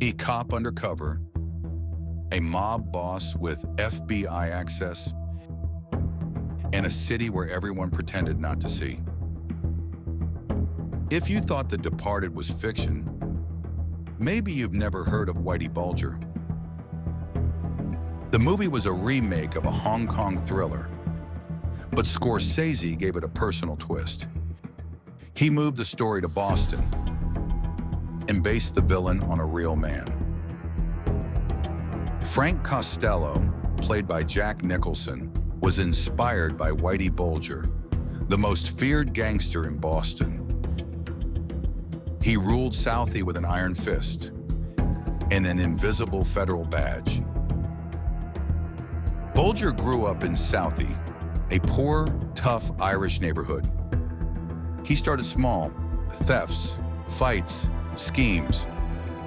A cop undercover, a mob boss with FBI access, and a city where everyone pretended not to see. If you thought The Departed was fiction, maybe you've never heard of Whitey Bulger. The movie was a remake of a Hong Kong thriller, but Scorsese gave it a personal twist. He moved the story to Boston and based the villain on a real man. Frank Costello, played by Jack Nicholson, was inspired by Whitey Bulger, the most feared gangster in Boston. He ruled Southie with an iron fist and an invisible federal badge. Bulger grew up in Southie, a poor, tough Irish neighborhood. He started small, thefts, fights, schemes,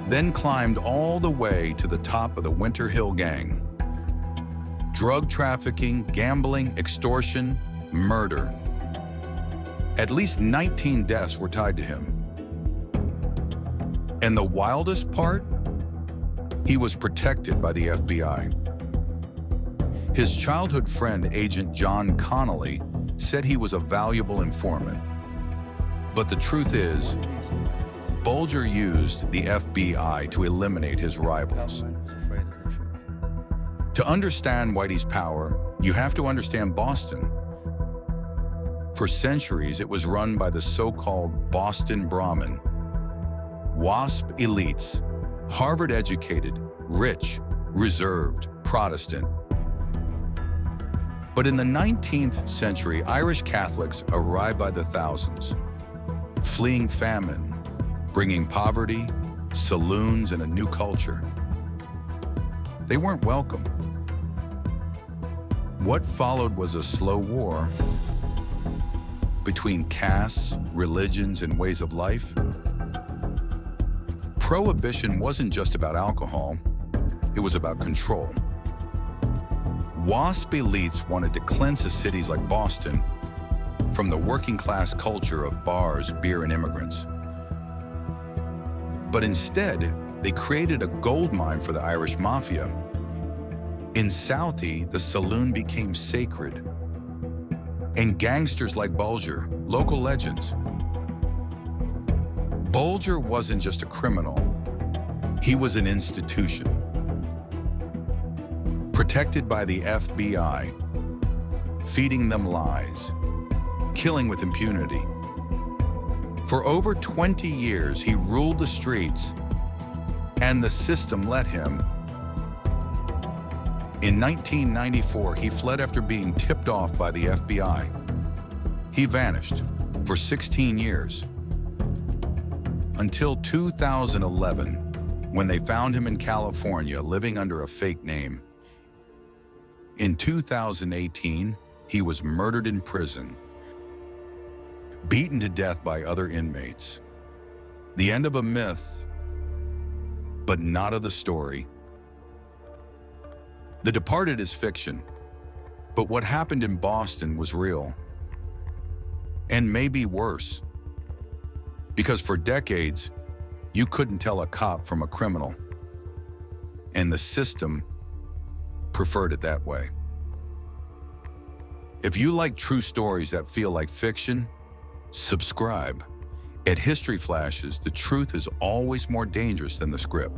then climbed all the way to the top of the Winter Hill Gang. Drug trafficking, gambling, extortion, murder. At least 19 deaths were tied to him. And the wildest part? He was protected by the FBI. His childhood friend, Agent John Connolly, said he was a valuable informant. But the truth is, Bulger used the FBI to eliminate his rivals. To understand Whitey's power, you have to understand Boston. For centuries, it was run by the so-called Boston Brahmin. WASP elites, Harvard-educated, rich, reserved, Protestant. But in the 19th century, Irish Catholics arrived by the thousands, fleeing famine, bringing poverty, saloons, and a new culture. They weren't welcome. What followed was a slow war between castes, religions, and ways of life. Prohibition wasn't just about alcohol, it was about control. WASP elites wanted to cleanse the cities like Boston from the working class culture of bars, beer, and immigrants. But instead, they created a gold mine for the Irish mafia. In Southie, the saloon became sacred, and gangsters like Bulger, local legends. Bulger wasn't just a criminal, he was an institution. Protected by the FBI, feeding them lies, killing with impunity. For over 20 years, he ruled the streets, and the system let him. In 1994, he fled after being tipped off by the FBI. He vanished for 16 years, until 2011, when they found him in California living under a fake name. In 2018, he was murdered in prison, beaten to death by other inmates. The end of a myth, but not of the story. The Departed is fiction, but what happened in Boston was real. And maybe worse, because for decades, you couldn't tell a cop from a criminal, and the system preferred it that way. If you like true stories that feel like fiction, subscribe. At History Flashes, the truth is always more dangerous than the script.